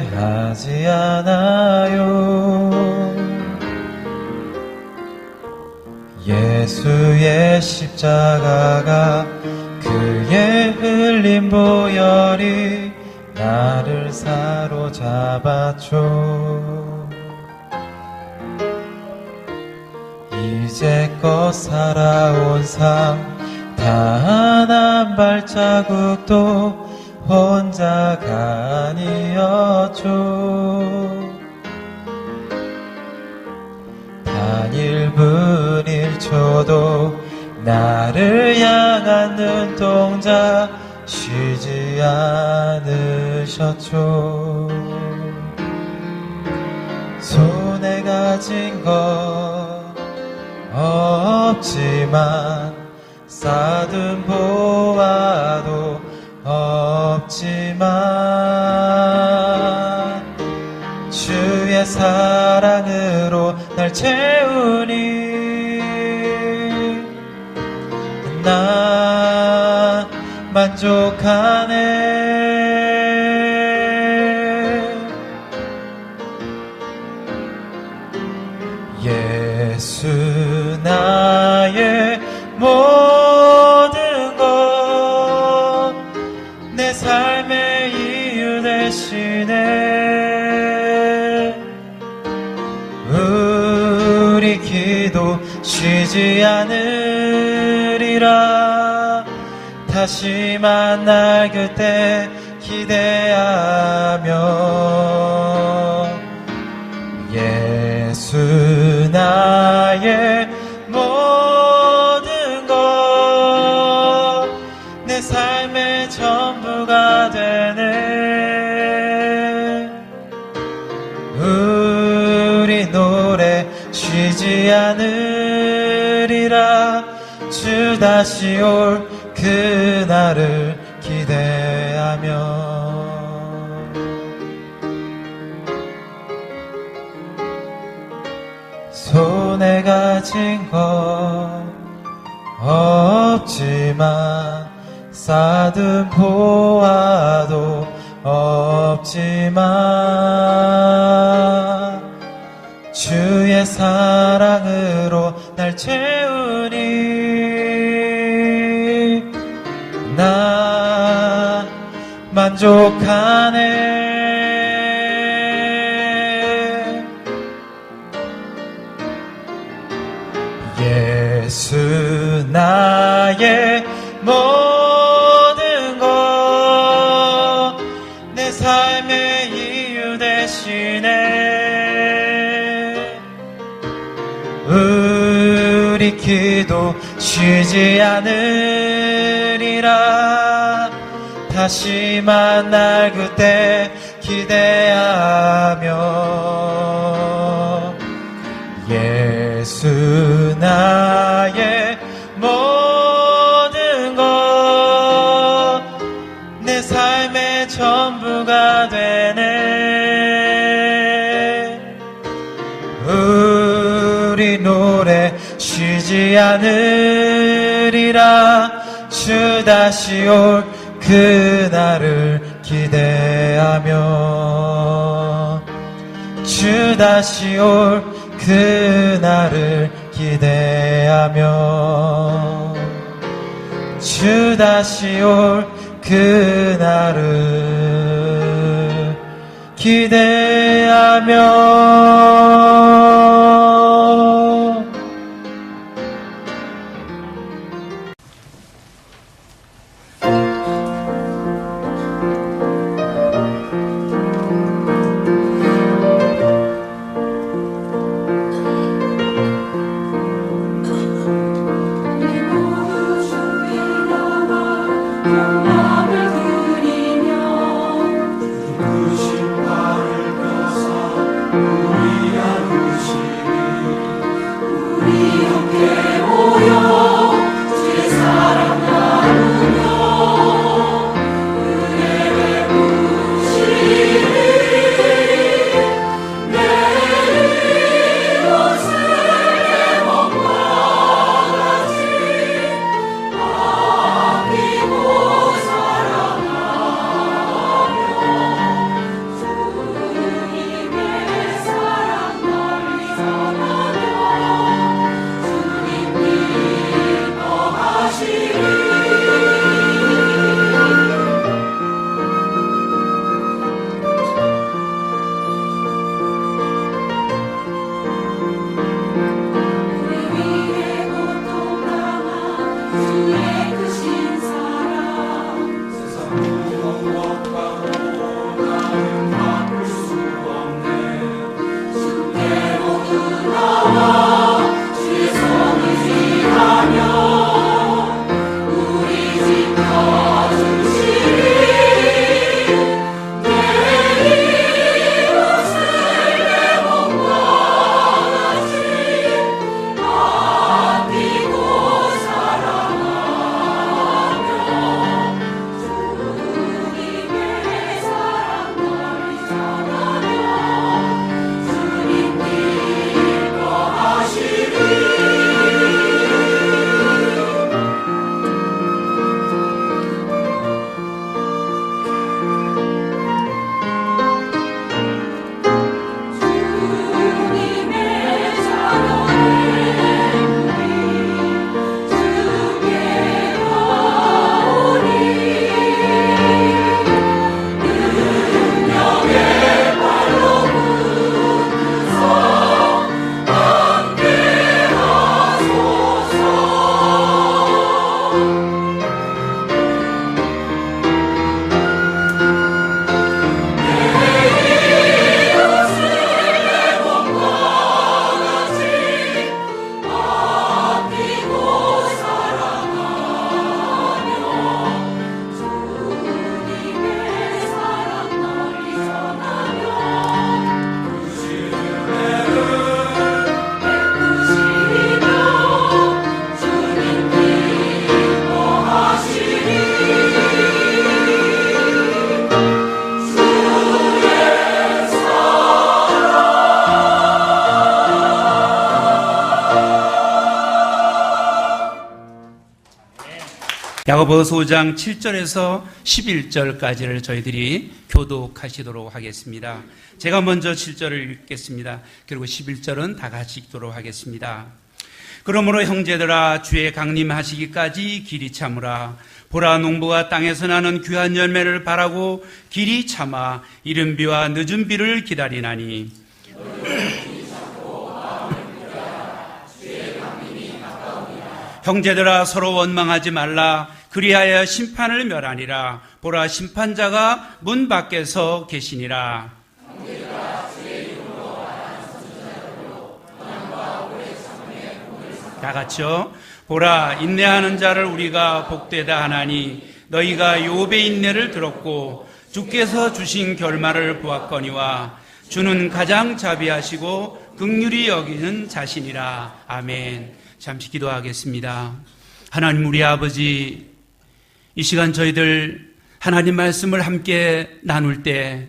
후회하지 않아요. 예수의 십자가가 그의 흘린 보혈이 나를 사로잡았죠. 이제껏 살아온 삶 단 한 발자국도 혼자가 아니었죠. 단 1분 1초도 나를 향한 눈동자 쉬지 않으셨죠. 손에 가진 것 없지만 쌓은 보화도 없지만 주의 사랑으로 날 채우니 나 만족하네. 예수 나의 모든 것, 내 삶의 이유 되시네. 우리 기도 쉬지 않으리라. 다시 만날 그때 기대하며 예수 나의 모든 것, 내 삶의 전부가 되네. 우리 노래 쉬지 않으리라. 주 다시 올 그날을 기대하며 손에 가진 것 없지만 쌓은 보화도 없지만 주의 사랑으로 날 채우니 나 만족하네. 예수 나의 모든 것, 내 삶의 이유 되시네. 우리 기도 쉬지 않으리라. 다시 만날 그때 기대하며 예수 나의 모든 것, 내 삶의 전부가 되네. 우리 노래 쉬지 않으리라. 주 다시 올 그날을 기대하며 주 다시 올 그날을 기대하며 주 다시 올 그날을 기대하며 우신 발을 펴서 우리 안에 야고보서 5장 7절에서 11절까지를 저희들이 교독하시도록 하겠습니다. 제가 먼저 7절을 읽겠습니다. 그리고 11절은 다 같이 읽도록 하겠습니다. 그러므로 형제들아, 주의 강림하시기까지 길이 참으라. 보라, 농부가 땅에서 나는 귀한 열매를 바라고 길이 참아 이른 비와 늦은 비를 기다리나니 형제들아, 서로 원망하지 말라. 그리하여 심판을 멸하니라. 보라, 심판자가 문 밖에서 계시니라. 다 같이요. 보라, 인내하는 자를 우리가 복되다 하나니 너희가 욥의 인내를 들었고 주께서 주신 결말을 보았거니와 주는 가장 자비하시고 긍휼히 여기는 자신이라. 아멘. 잠시 기도하겠습니다. 하나님, 우리 아버지, 이 시간 저희들 하나님 말씀을 함께 나눌 때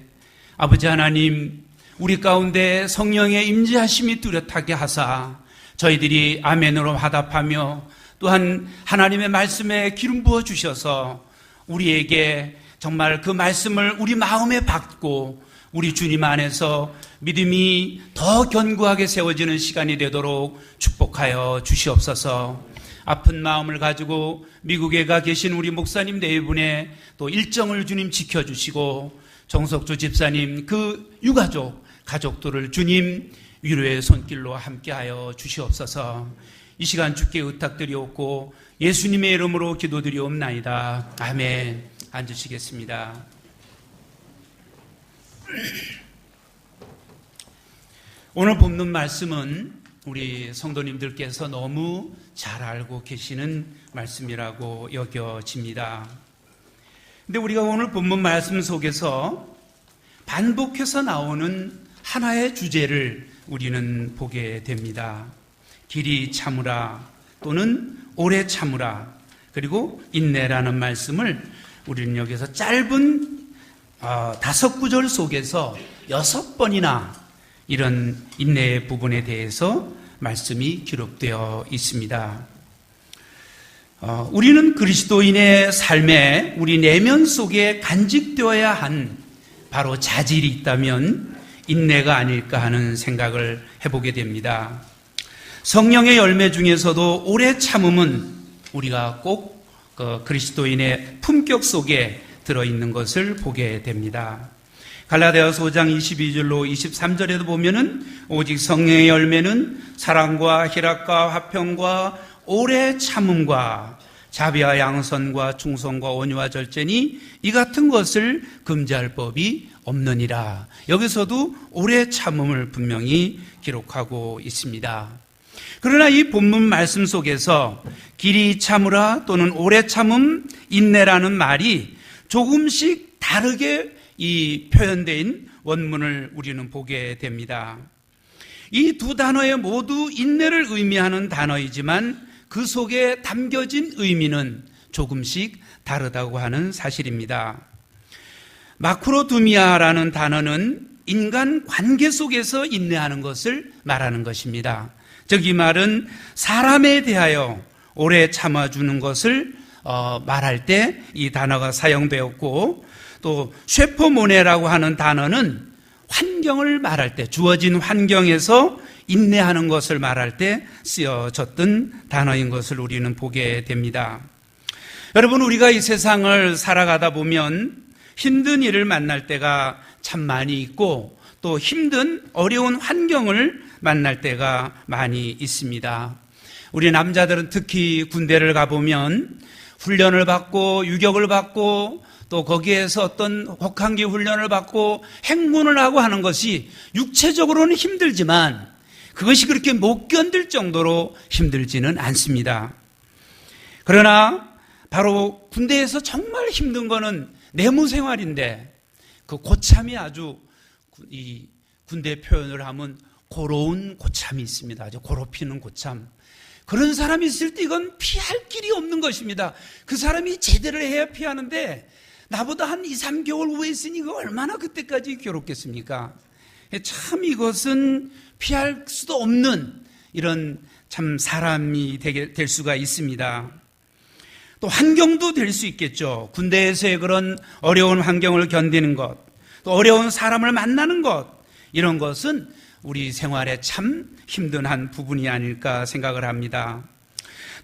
아버지 하나님, 우리 가운데 성령의 임재하심이 뚜렷하게 하사 저희들이 아멘으로 화답하며 또한 하나님의 말씀에 기름 부어 주셔서 우리에게 정말 그 말씀을 우리 마음에 받고 우리 주님 안에서 믿음이 더 견고하게 세워지는 시간이 되도록 축복하여 주시옵소서. 아픈 마음을 가지고 미국에 가 계신 우리 목사님 네 분의 또 일정을 주님 지켜주시고 정석주 집사님 그 유가족, 가족들을 주님 위로의 손길로 함께하여 주시옵소서. 이 시간 주께 의탁드리옵고 예수님의 이름으로 기도드리옵나이다. 아멘. 앉으시겠습니다. 오늘 본문 말씀은 우리 성도님들께서 너무 잘 알고 계시는 말씀이라고 여겨집니다. 근데 우리가 오늘 본문 말씀 속에서 반복해서 나오는 하나의 주제를 우리는 보게 됩니다. 길이 참으라 또는 오래 참으라, 그리고 인내라는 말씀을 우리는 여기서 짧은 5구절 속에서 6번이나 이런 인내의 부분에 대해서 말씀이 기록되어 있습니다. 우리는 그리스도인의 삶에 우리 내면 속에 간직되어야 한 바로 자질이 있다면 인내가 아닐까 하는 생각을 해보게 됩니다. 성령의 열매 중에서도 오래 참음은 우리가 꼭 그리스도인의 품격 속에 들어있는 것을 보게 됩니다. 갈라디아서 5장 22절로 23절에도 보면은 오직 성령의 열매는 사랑과 희락과 화평과 오래 참음과 자비와 양선과 충성과 온유와 절제니 이 같은 것을 금지할 법이 없느니라. 여기서도 오래 참음을 분명히 기록하고 있습니다. 그러나 이 본문 말씀 속에서 길이 참으라 또는 오래 참음, 인내라는 말이 조금씩 다르게 이 표현된 원문을 우리는 보게 됩니다. 이 두 단어에 모두 인내를 의미하는 단어이지만 그 속에 담겨진 의미는 조금씩 다르다고 하는 사실입니다. 마크로두미아라는 단어는 인간 관계 속에서 인내하는 것을 말하는 것입니다. 즉 이 말은 사람에 대하여 오래 참아주는 것을 말할 때 이 단어가 사용되었고, 또 쉐포모네라고 하는 단어는 환경을 말할 때, 주어진 환경에서 인내하는 것을 말할 때 쓰여졌던 단어인 것을 우리는 보게 됩니다. 여러분, 우리가 이 세상을 살아가다 보면 힘든 일을 만날 때가 참 많이 있고 또 힘든 어려운 환경을 만날 때가 많이 있습니다. 우리 남자들은 특히 군대를 가보면 훈련을 받고 유격을 받고 또 거기에서 어떤 혹한기 훈련을 받고 행군을 하고 하는 것이 육체적으로는 힘들지만 그것이 그렇게 못 견딜 정도로 힘들지는 않습니다. 그러나 바로 군대에서 정말 힘든 거는 내무 생활인데 그 고참이 아주, 이 군대 표현을 하면 고로운 고참이 있습니다. 아주 고롭히는 고참. 그런 사람이 있을 때 이건 피할 길이 없는 것입니다. 그 사람이 제대로 해야 피하는데 나보다 한 2, 3개월 후에 있으니 이거 얼마나 그때까지 괴롭겠습니까? 참 이것은 피할 수도 없는 이런 참 사람이 될 수가 있습니다. 또 환경도 될 수 있겠죠. 군대에서의 그런 어려운 환경을 견디는 것, 또 어려운 사람을 만나는 것, 이런 것은 우리 생활에 참 힘든 한 부분이 아닐까 생각을 합니다.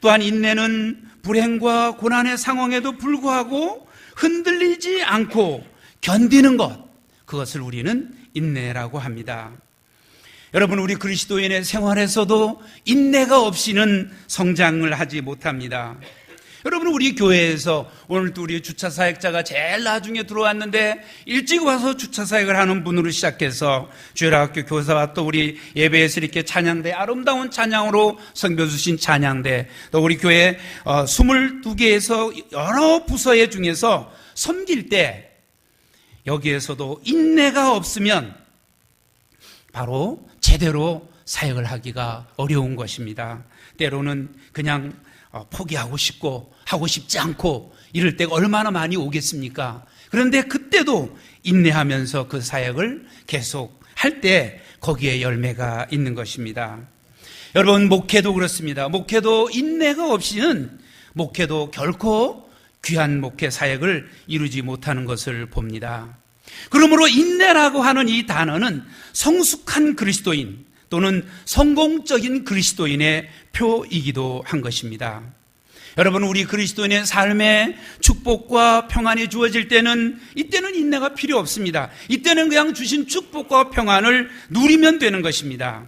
또한 인내는 불행과 고난의 상황에도 불구하고 흔들리지 않고 견디는 것, 그것을 우리는 인내라고 합니다. 여러분, 우리 그리스도인의 생활에서도 인내가 없이는 성장을 하지 못합니다. 여러분, 우리 교회에서 오늘도 우리 주차 사역자가 제일 나중에 들어왔는데 일찍 와서 주차 사역을 하는 분으로 시작해서 주일학교 교사와 또 우리 예배에서 이렇게 찬양대, 아름다운 찬양으로 섬겨주신 찬양대, 또 우리 교회 22개에서 여러 부서의 중에서 섬길 때 여기에서도 인내가 없으면 바로 제대로 사역을 하기가 어려운 것입니다. 때로는 그냥 포기하고 싶고 하고 싶지 않고 이럴 때가 얼마나 많이 오겠습니까? 그런데 그때도 인내하면서 그 사역을 계속 할 때 거기에 열매가 있는 것입니다. 여러분, 목회도 그렇습니다. 목회도 인내가 없이는 목회도 결코 귀한 목회 사역을 이루지 못하는 것을 봅니다. 그러므로 인내라고 하는 이 단어는 성숙한 그리스도인 또는 성공적인 그리스도인의 표이기도 한 것입니다. 여러분, 우리 그리스도인의 삶에 축복과 평안이 주어질 때는 이때는 인내가 필요 없습니다. 이때는 그냥 주신 축복과 평안을 누리면 되는 것입니다.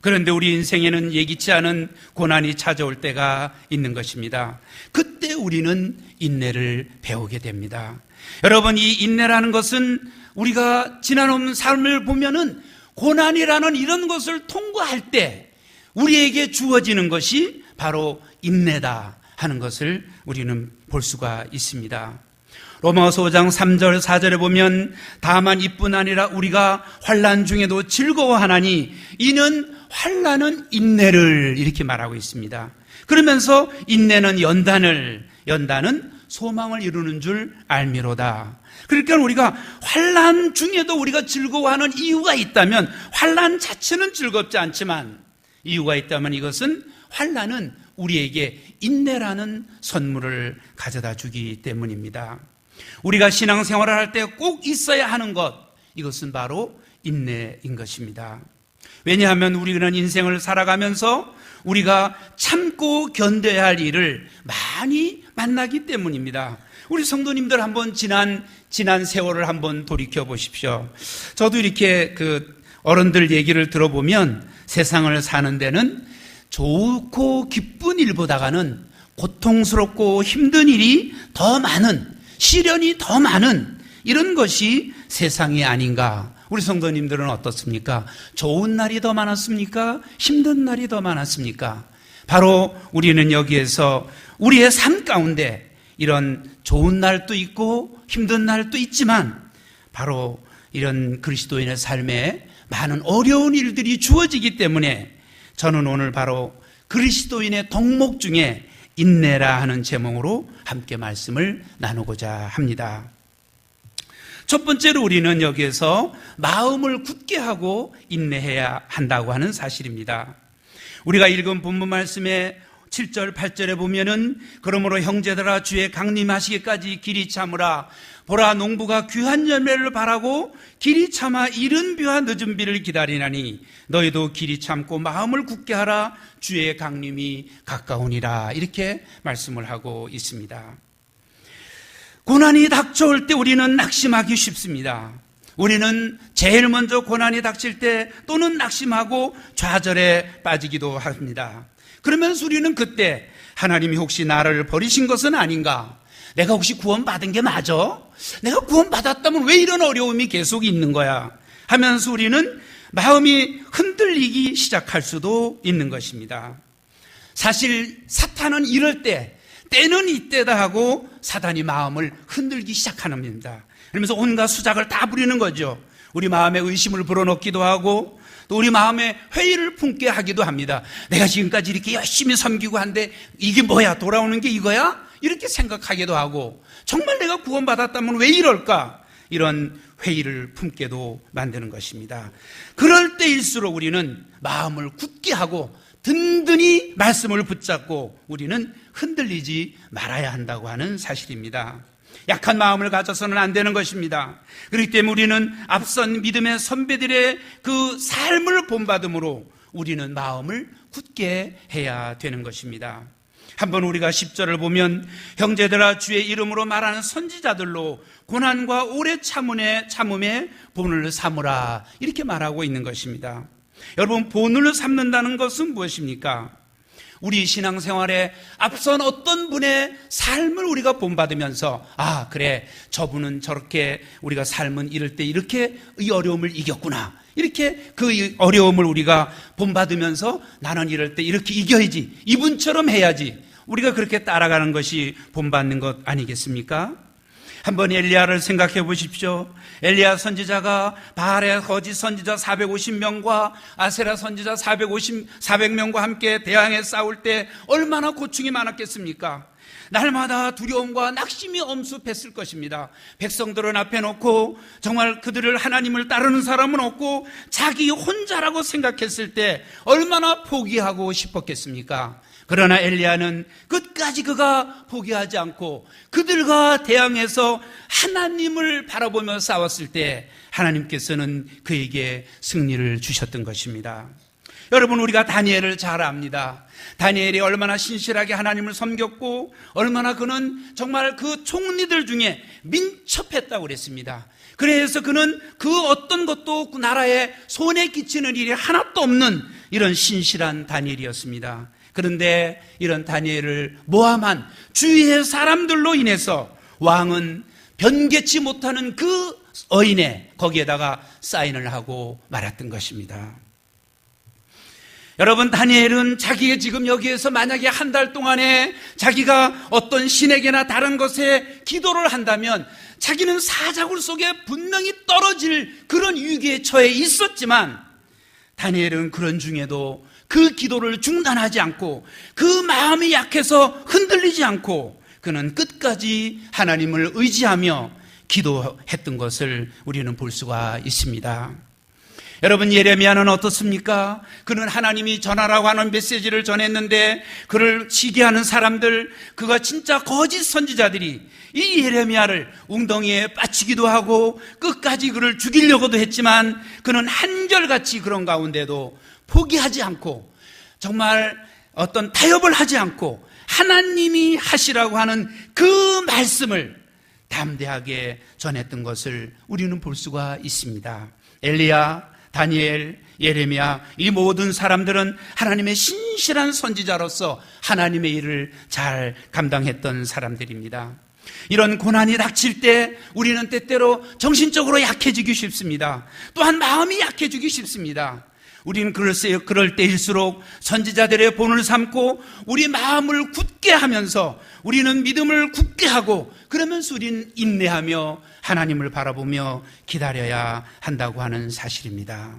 그런데 우리 인생에는 예기치 않은 고난이 찾아올 때가 있는 것입니다. 그때 우리는 인내를 배우게 됩니다. 여러분, 이 인내라는 것은 우리가 지나온 삶을 보면은 고난이라는 이런 것을 통과할 때 우리에게 주어지는 것이 바로 인내다 하는 것을 우리는 볼 수가 있습니다. 로마서 5장 3절 4절에 보면 다만 이뿐 아니라 우리가 환난 중에도 즐거워하나니 이는 환난은 인내를 이렇게 말하고 있습니다. 그러면서 인내는 연단은 소망을 이루는 줄 알미로다. 그러니까 우리가 환난 중에도 우리가 즐거워하는 이유가 있다면, 환난 자체는 즐겁지 않지만 이유가 있다면 이것은 환난은 우리에게 인내라는 선물을 가져다 주기 때문입니다. 우리가 신앙생활을 할 때 꼭 있어야 하는 것, 이것은 바로 인내인 것입니다. 왜냐하면 우리는 인생을 살아가면서 우리가 참고 견뎌야 할 일을 많이 만나기 때문입니다. 우리 성도님들 한번 지난 세월을 한번 돌이켜 보십시오. 저도 이렇게 어른들 얘기를 들어보면 세상을 사는 데는 좋고 기쁜 일보다는 고통스럽고 힘든 일이 더 많은, 시련이 더 많은 이런 것이 세상이 아닌가. 우리 성도님들은 어떻습니까? 좋은 날이 더 많았습니까? 힘든 날이 더 많았습니까? 바로 우리는 여기에서 우리의 삶 가운데 이런 좋은 날도 있고 힘든 날도 있지만 바로 이런 그리스도인의 삶에 많은 어려운 일들이 주어지기 때문에 저는 오늘 바로 그리스도인의 덕목 중에 인내라 하는 제목으로 함께 말씀을 나누고자 합니다. 첫 번째로 우리는 여기에서 마음을 굳게 하고 인내해야 한다고 하는 사실입니다. 우리가 읽은 본문 말씀에 7절 8절에 보면은 그러므로 형제들아 주의 강림하시기까지 길이 참으라. 보라, 농부가 귀한 열매를 바라고 길이 참아 이른 비와 늦은 비를 기다리나니 너희도 길이 참고 마음을 굳게 하라. 주의 강림이 가까우니라. 이렇게 말씀을 하고 있습니다. 고난이 닥쳐올 때 우리는 낙심하기 쉽습니다. 우리는 제일 먼저 고난이 닥칠 때 또는 낙심하고 좌절에 빠지기도 합니다. 그러면서 우리는 그때 하나님이 혹시 나를 버리신 것은 아닌가? 내가 혹시 구원받은 게 맞아? 내가 구원받았다면 왜 이런 어려움이 계속 있는 거야? 하면서 우리는 마음이 흔들리기 시작할 수도 있는 것입니다. 사실 사탄은 이럴 때, 때는 이때다 하고 사탄이 마음을 흔들기 시작하는 겁니다. 그러면서 온갖 수작을 다 부리는 거죠. 우리 마음에 의심을 불어넣기도 하고 또 우리 마음에 회의를 품게 하기도 합니다. 내가 지금까지 이렇게 열심히 섬기고 한데 이게 뭐야? 돌아오는 게 이거야? 이렇게 생각하기도 하고 정말 내가 구원받았다면 왜 이럴까? 이런 회의를 품게도 만드는 것입니다. 그럴 때일수록 우리는 마음을 굳게 하고 든든히 말씀을 붙잡고 우리는 흔들리지 말아야 한다고 하는 사실입니다. 약한 마음을 가져서는 안 되는 것입니다. 그렇기 때문에 우리는 앞선 믿음의 선배들의 그 삶을 본받음으로 우리는 마음을 굳게 해야 되는 것입니다. 한번 우리가 10절을 보면 형제들아 주의 이름으로 말하는 선지자들로 고난과 오래 참음의 본을 삼으라 이렇게 말하고 있는 것입니다. 여러분, 본을 삼는다는 것은 무엇입니까? 우리 신앙생활에 앞선 어떤 분의 삶을 우리가 본받으면서 그래 저분은 저렇게 우리가 삶은 이럴 때 이렇게 이 어려움을 이겼구나, 이렇게 그 어려움을 우리가 본받으면서 나는 이럴 때 이렇게 이겨야지, 이분처럼 해야지, 우리가 그렇게 따라가는 것이 본받는 것 아니겠습니까? 한번 엘리야를 생각해 보십시오. 엘리야 선지자가 바알의 거짓 선지자 450명과 아세라 선지자 400명과 함께 대항해 싸울 때 얼마나 고충이 많았겠습니까? 날마다 두려움과 낙심이 엄습했을 것입니다. 백성들은 앞에 놓고 정말 그들을 하나님을 따르는 사람은 없고 자기 혼자라고 생각했을 때 얼마나 포기하고 싶었겠습니까? 그러나 엘리야는 끝까지 그가 포기하지 않고 그들과 대항해서 하나님을 바라보며 싸웠을 때 하나님께서는 그에게 승리를 주셨던 것입니다. 여러분, 우리가 다니엘을 잘 압니다. 다니엘이 얼마나 신실하게 하나님을 섬겼고 얼마나 그는 정말 그 총리들 중에 민첩했다고 그랬습니다. 그래서 그는 그 어떤 것도 그 나라에 손에 끼치는 일이 하나도 없는 이런 신실한 다니엘이었습니다. 그런데 이런 다니엘을 모함한 주위의 사람들로 인해서 왕은 변개치 못하는 그 어인에 거기에다가 사인을 하고 말았던 것입니다. 여러분, 다니엘은 자기의 지금 여기에서 만약에 한 달 동안에 자기가 어떤 신에게나 다른 것에 기도를 한다면 자기는 사자굴 속에 분명히 떨어질 그런 위기에 처해 있었지만 다니엘은 그런 중에도 그 기도를 중단하지 않고 그 마음이 약해서 흔들리지 않고 그는 끝까지 하나님을 의지하며 기도했던 것을 우리는 볼 수가 있습니다. 여러분, 예레미야는 어떻습니까? 그는 하나님이 전하라고 하는 메시지를 전했는데 그를 시기하는 사람들, 그가 진짜 거짓 선지자들이 이 예레미야를 웅덩이에 빠치기도 하고 끝까지 그를 죽이려고도 했지만 그는 한결같이 그런 가운데도 포기하지 않고 정말 어떤 타협을 하지 않고 하나님이 하시라고 하는 그 말씀을 담대하게 전했던 것을 우리는 볼 수가 있습니다. 엘리야, 다니엘, 예레미야, 이 모든 사람들은 하나님의 신실한 선지자로서 하나님의 일을 잘 감당했던 사람들입니다. 이런 고난이 닥칠 때 우리는 때때로 정신적으로 약해지기 쉽습니다. 또한 마음이 약해지기 쉽습니다. 우리는 그럴 때일수록 선지자들의 본을 삼고 우리 마음을 굳게 하면서 우리는 믿음을 굳게 하고 그러면서 우리는 인내하며 하나님을 바라보며 기다려야 한다고 하는 사실입니다.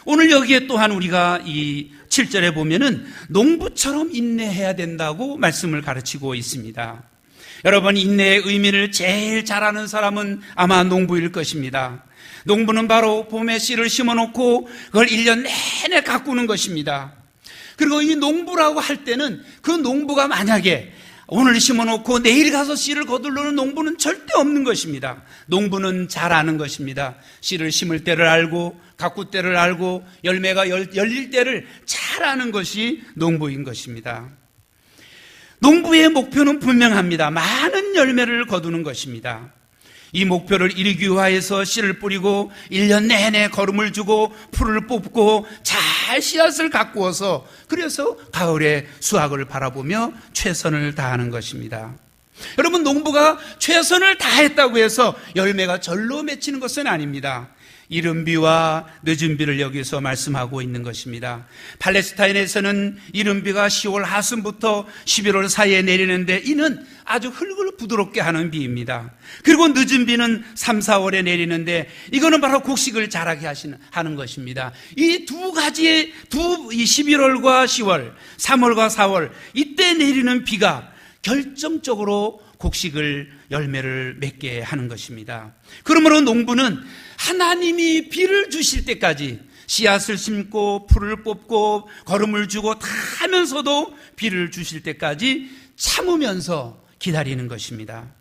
오늘 여기에 또한 우리가 이 7절에 보면은 농부처럼 인내해야 된다고 말씀을 가르치고 있습니다. 여러분, 인내의 의미를 제일 잘 아는 사람은 아마 농부일 것입니다. 농부는 바로 봄에 씨를 심어놓고 그걸 1년 내내 가꾸는 것입니다. 그리고 이 농부라고 할 때는 그 농부가 만약에 오늘 심어놓고 내일 가서 씨를 거두려는 농부는 절대 없는 것입니다. 농부는 잘 아는 것입니다. 씨를 심을 때를 알고 가꿀 때를 알고 열매가 열릴 때를 잘 아는 것이 농부인 것입니다. 농부의 목표는 분명합니다. 많은 열매를 거두는 것입니다. 이 목표를 이루기 위하여서 씨를 뿌리고 1년 내내 거름을 주고 풀을 뽑고 잘 씨앗을 가꾸어서 그래서 가을에 수확을 바라보며 최선을 다하는 것입니다. 여러분, 농부가 최선을 다했다고 해서 열매가 절로 맺히는 것은 아닙니다. 이른 비와 늦은 비를 여기서 말씀하고 있는 것입니다. 팔레스타인에서는 이른 비가 10월 하순부터 11월 사이에 내리는데 이는 아주 흙을 부드럽게 하는 비입니다. 그리고 늦은 비는 3, 4월에 내리는데 이거는 바로 곡식을 자라게 하는 것입니다. 이 두 가지의 이 11월과 10월, 3월과 4월 이때 내리는 비가 결정적으로 곡식을 열매를 맺게 하는 것입니다. 그러므로 농부는 하나님이 비를 주실 때까지 씨앗을 심고 풀을 뽑고 거름을 주고 다 하면서도 비를 주실 때까지 참으면서 기다리는 것입니다.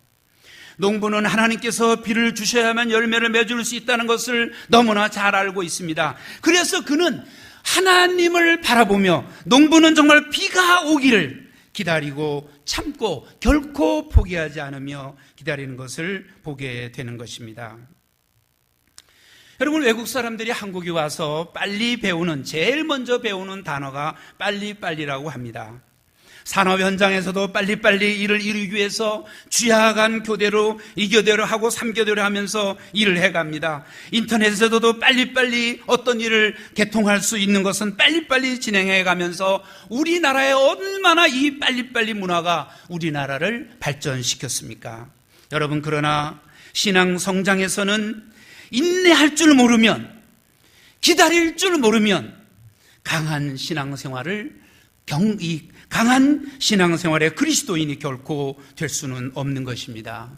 농부는 하나님께서 비를 주셔야만 열매를 맺을 수 있다는 것을 너무나 잘 알고 있습니다. 그래서 그는 하나님을 바라보며 농부는 정말 비가 오기를 기다리고 참고 결코 포기하지 않으며 기다리는 것을 보게 되는 것입니다. 여러분, 외국 사람들이 한국에 와서 빨리 배우는, 제일 먼저 배우는 단어가 빨리빨리라고 합니다. 산업 현장에서도 빨리빨리 일을 이루기 위해서 쥐약한 교대로 2교대로 하고 3교대로 하면서 일을 해갑니다. 인터넷에서도 빨리빨리 어떤 일을 개통할 수 있는 것은 빨리빨리 진행해가면서 우리나라에 얼마나 이 빨리빨리 문화가 우리나라를 발전시켰습니까? 여러분, 그러나 신앙 성장에서는 인내할 줄 모르면, 기다릴 줄 모르면 강한 신앙생활의 그리스도인이 결코 될 수는 없는 것입니다.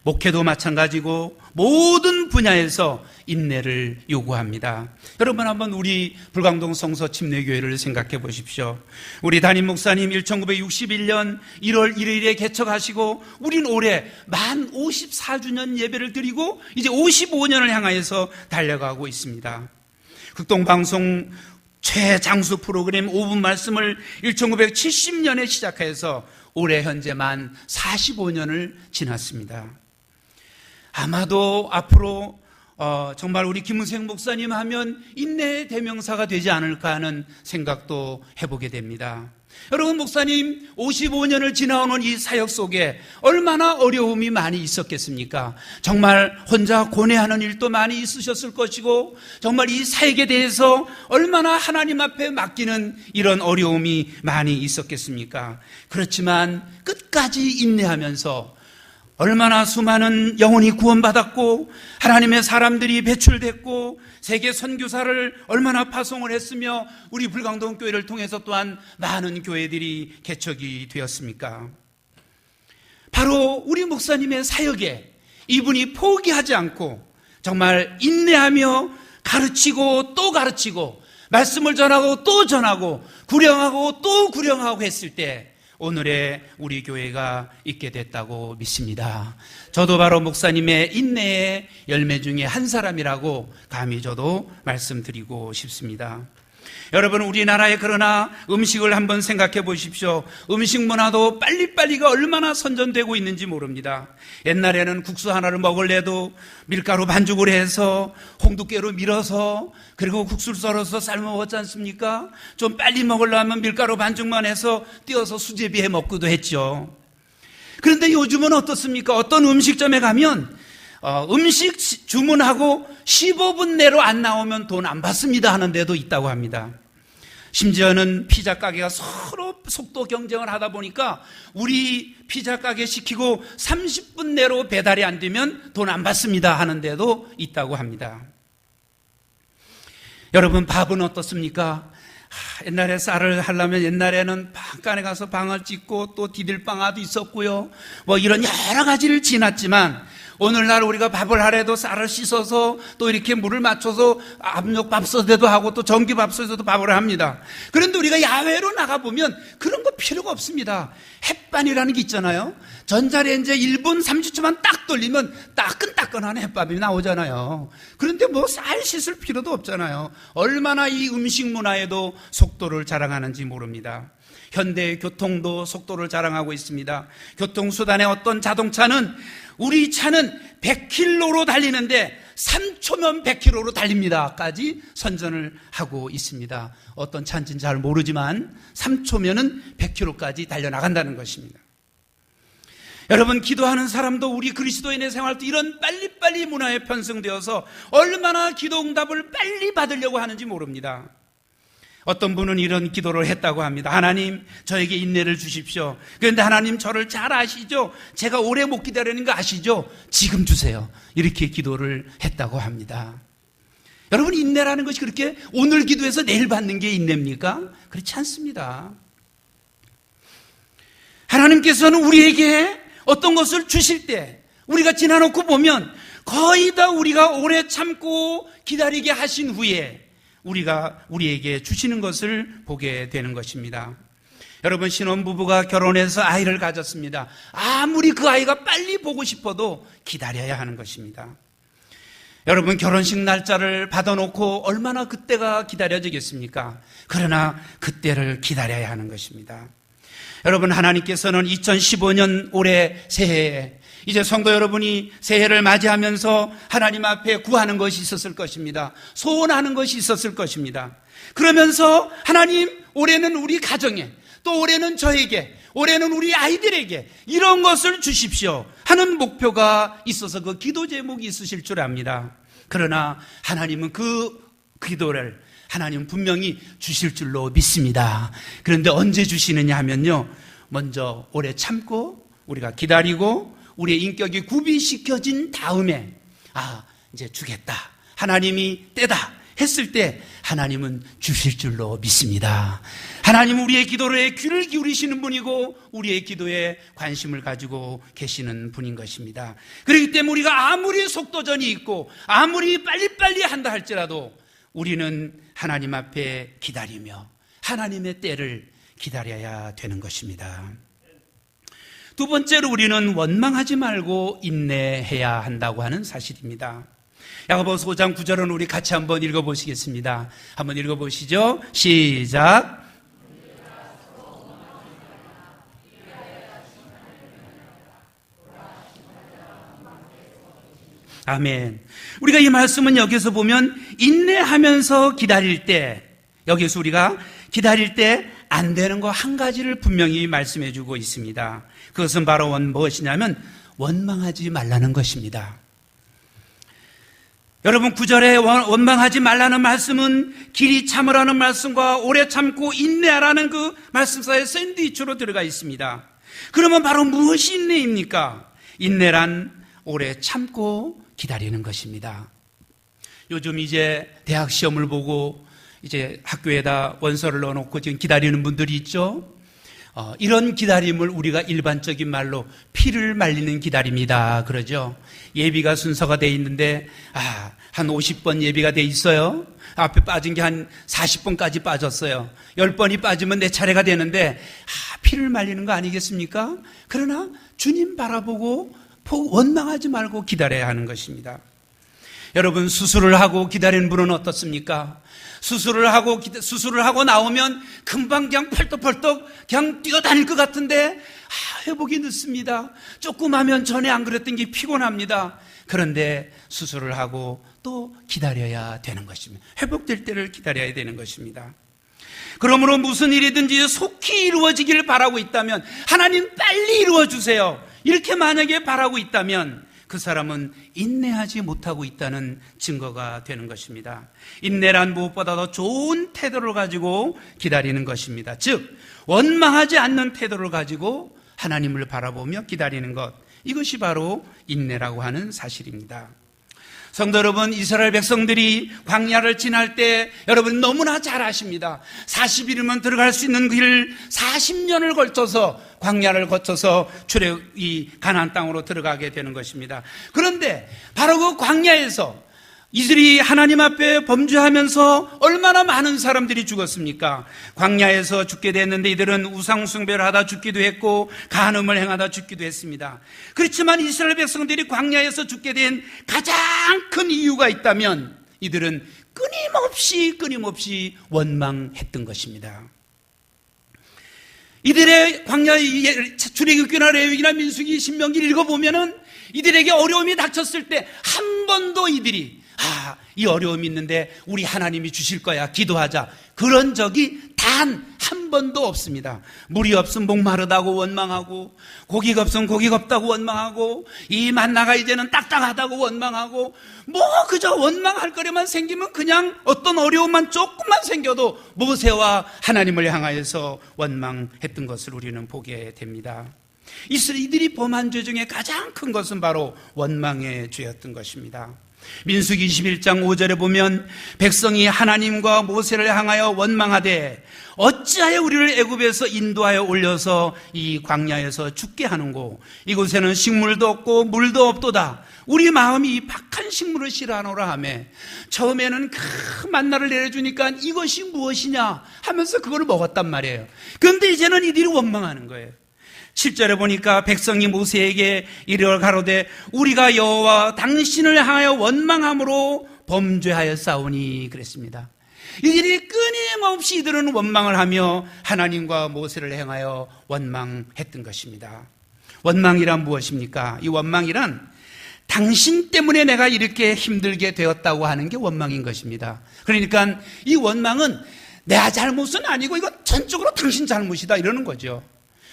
목회도 마찬가지고 모든 분야에서 인내를 요구합니다. 여러분, 한번 우리 불광동 성서 침례교회를 생각해 보십시오. 우리 담임 목사님 1961년 1월 1일에 개척하시고 우린 올해 만 54주년 예배를 드리고 이제 55년을 향하여서 달려가고 있습니다. 극동방송 최장수 프로그램 5분 말씀을 1970년에 시작해서 올해 현재 만 45년을 지났습니다. 아마도 앞으로 정말 우리 김은생 목사님 하면 인내의 대명사가 되지 않을까 하는 생각도 해보게 됩니다. 여러분, 목사님 55년을 지나오는 이 사역 속에 얼마나 어려움이 많이 있었겠습니까? 정말 혼자 고뇌하는 일도 많이 있으셨을 것이고 정말 이 사역에 대해서 얼마나 하나님 앞에 맡기는 이런 어려움이 많이 있었겠습니까? 그렇지만 끝까지 인내하면서 얼마나 수많은 영혼이 구원받았고 하나님의 사람들이 배출됐고 세계 선교사를 얼마나 파송을 했으며 우리 불광동 교회를 통해서 또한 많은 교회들이 개척이 되었습니까? 바로 우리 목사님의 사역에 이분이 포기하지 않고 정말 인내하며 가르치고 또 가르치고 말씀을 전하고 또 전하고 구령하고 또 구령하고 했을 때 오늘의 우리 교회가 있게 됐다고 믿습니다. 저도 바로 목사님의 인내의 열매 중에 한 사람이라고 감히 저도 말씀드리고 싶습니다. 여러분, 우리나라에 그러나 음식을 한번 생각해 보십시오. 음식 문화도 빨리빨리가 얼마나 선전되고 있는지 모릅니다. 옛날에는 국수 하나를 먹을래도 밀가루 반죽을 해서 홍두깨로 밀어서 그리고 국수를 썰어서 삶아 먹었지 않습니까? 좀 빨리 먹으려면 밀가루 반죽만 해서 띄어서 수제비해 먹기도 했죠. 그런데 요즘은 어떻습니까? 어떤 음식점에 가면 음식 주문하고 15분 내로 안 나오면 돈 안 받습니다 하는 데도 있다고 합니다. 심지어는 피자 가게가 서로 속도 경쟁을 하다 보니까 우리 피자 가게 시키고 30분 내로 배달이 안 되면 돈 안 받습니다 하는 데도 있다고 합니다. 여러분, 밥은 어떻습니까? 옛날에 쌀을 하려면 옛날에는 방간에 가서 방을 찍고 또 디딜방아도 있었고요. 뭐 이런 여러 가지를 지났지만 오늘날 우리가 밥을 하래도 쌀을 씻어서 또 이렇게 물을 맞춰서 압력밥솥에도 하고 또 전기밥솥에도 밥을 합니다. 그런데 우리가 야외로 나가보면 그런 거 필요가 없습니다. 햇반이라는 게 있잖아요. 전자레인지에 1분 30초만 딱 돌리면 따끈따끈한 햇밥이 나오잖아요. 그런데 뭐 쌀 씻을 필요도 없잖아요. 얼마나 이 음식 문화에도 속도를 자랑하는지 모릅니다. 현대의 교통도 속도를 자랑하고 있습니다. 교통수단의 어떤 자동차는 우리 차는 100km로 달리는데 3초면 100km로 달립니다까지 선전을 하고 있습니다. 어떤 차인지는 잘 모르지만 3초면은 100km까지 달려나간다는 것입니다. 여러분, 기도하는 사람도 우리 그리스도인의 생활도 이런 빨리빨리 문화에 편승되어서 얼마나 기도 응답을 빨리 받으려고 하는지 모릅니다. 어떤 분은 이런 기도를 했다고 합니다. 하나님, 저에게 인내를 주십시오. 그런데 하나님, 저를 잘 아시죠? 제가 오래 못 기다리는 거 아시죠? 지금 주세요. 이렇게 기도를 했다고 합니다. 여러분, 인내라는 것이 그렇게 오늘 기도해서 내일 받는 게 인내입니까? 그렇지 않습니다. 하나님께서는 우리에게 어떤 것을 주실 때 우리가 지나놓고 보면 거의 다 우리가 오래 참고 기다리게 하신 후에 우리에게 주시는 것을 보게 되는 것입니다. 여러분, 신혼부부가 결혼해서 아이를 가졌습니다. 아무리 그 아이가 빨리 보고 싶어도 기다려야 하는 것입니다. 여러분, 결혼식 날짜를 받아놓고 얼마나 그때가 기다려지겠습니까? 그러나 그때를 기다려야 하는 것입니다. 여러분, 하나님께서는 2015년 올해 새해에 이제 성도 여러분이 새해를 맞이하면서 하나님 앞에 구하는 것이 있었을 것입니다. 소원하는 것이 있었을 것입니다. 그러면서 하나님, 올해는 우리 가정에, 또 올해는 저에게, 올해는 우리 아이들에게 이런 것을 주십시오 하는 목표가 있어서 그 기도 제목이 있으실 줄 압니다. 그러나 하나님은 그 기도를 하나님은 분명히 주실 줄로 믿습니다. 그런데 언제 주시느냐 하면요, 먼저 오래 참고 우리가 기다리고 우리의 인격이 구비시켜진 다음에 이제 주겠다, 하나님이 때다 했을 때 하나님은 주실 줄로 믿습니다. 하나님은 우리의 기도에 귀를 기울이시는 분이고 우리의 기도에 관심을 가지고 계시는 분인 것입니다. 그렇기 때문에 우리가 아무리 속도전이 있고 아무리 빨리빨리 한다 할지라도 우리는 하나님 앞에 기다리며 하나님의 때를 기다려야 되는 것입니다. 두 번째로 우리는 원망하지 말고 인내해야 한다고 하는 사실입니다. 야고보서 5장 9절은 우리 같이 한번 읽어보시겠습니다. 한번 읽어보시죠. 시작. 아멘. 우리가 이 말씀은 여기서 보면 인내하면서 기다릴 때, 여기서 우리가 기다릴 때 안 되는 거 한 가지를 분명히 말씀해 주고 있습니다. 그것은 바로 무엇이냐면 원망하지 말라는 것입니다. 여러분, 9절에 원망하지 말라는 말씀은 길이 참으라는 말씀과 오래 참고 인내하라는 그 말씀 사이에 샌드위치로 들어가 있습니다. 그러면 바로 무엇이 인내입니까? 인내란 오래 참고 기다리는 것입니다. 요즘 이제 대학 시험을 보고 이제 학교에다 원서를 넣어놓고 지금 기다리는 분들이 있죠. 이런 기다림을 우리가 일반적인 말로 피를 말리는 기다림이다 그러죠. 예비가 순서가 돼 있는데 한 50번 예비가 돼 있어요. 앞에 빠진 게 한 40번까지 빠졌어요. 10번이 빠지면 내 차례가 되는데 피를 말리는 거 아니겠습니까? 그러나 주님 바라보고 원망하지 말고 기다려야 하는 것입니다. 여러분, 수술을 하고 기다리는 분은 어떻습니까? 수술을 하고 나오면 금방 그냥 펄떡펄떡 그냥 뛰어다닐 것 같은데 회복이 늦습니다. 조금 하면 전에 안 그랬던 게 피곤합니다. 그런데 수술을 하고 또 기다려야 되는 것입니다. 회복될 때를 기다려야 되는 것입니다. 그러므로 무슨 일이든지 속히 이루어지길 바라고 있다면 하나님 빨리 이루어주세요, 이렇게 만약에 바라고 있다면 그 사람은 인내하지 못하고 있다는 증거가 되는 것입니다. 인내란 무엇보다 더 좋은 태도를 가지고 기다리는 것입니다. 즉 원망하지 않는 태도를 가지고 하나님을 바라보며 기다리는 것, 이것이 바로 인내라고 하는 사실입니다. 성도 여러분, 이스라엘 백성들이 광야를 지날 때 여러분 너무나 잘 아십니다. 40일이면 들어갈 수 있는 길 40년을 걸쳐서 광야를 거쳐서 이 가나안 땅으로 들어가게 되는 것입니다. 그런데 바로 그 광야에서 이들이 하나님 앞에 범죄하면서 얼마나 많은 사람들이 죽었습니까? 광야에서 죽게 됐는데 이들은 우상 숭배를 하다 죽기도 했고 간음을 행하다 죽기도 했습니다. 그렇지만 이스라엘 백성들이 광야에서 죽게 된 가장 큰 이유가 있다면 이들은 끊임없이 원망했던 것입니다. 이들의 광야 출애굽기나 레위기나 민수기, 신명기를 읽어보면은 이들에게 어려움이 닥쳤을 때 한 번도 이들이 이 어려움이 있는데 우리 하나님이 주실 거야, 기도하자, 그런 적이 단 한 번도 없습니다. 물이 없으면 목마르다고 원망하고, 고기가 없으면 고기가 없다고 원망하고, 이 만나가 이제는 딱딱하다고 원망하고, 그저 원망할 거리만 생기면 그냥 어떤 어려움만 조금만 생겨도 모세와 하나님을 향하여서 원망했던 것을 우리는 보게 됩니다. 이들이 범한 죄 중에 가장 큰 것은 바로 원망의 죄였던 것입니다. 민수기 21장 5절에 보면 백성이 하나님과 모세를 향하여 원망하되 어찌하여 우리를 애굽에서 인도하여 올려서 이 광야에서 죽게 하는고, 이곳에는 식물도 없고 물도 없도다. 우리 마음이 이 박한 식물을 싫어하노라 하며 처음에는 큰 만나를 내려주니까 이것이 무엇이냐 하면서 그걸 먹었단 말이에요. 그런데 이제는 이들이 원망하는 거예요. 7절에 보니까 백성이 모세에게 이르러 가로되 우리가 여호와 당신을 향하여 원망함으로 범죄하였사오니 그랬습니다. 이들이 끊임없이 이들은 원망을 하며 하나님과 모세를 행하여 원망했던 것입니다. 원망이란 무엇입니까? 이 원망이란 당신 때문에 내가 이렇게 힘들게 되었다고 하는 게 원망인 것입니다. 그러니까 이 원망은 내 잘못은 아니고 이건 전적으로 당신 잘못이다 이러는 거죠.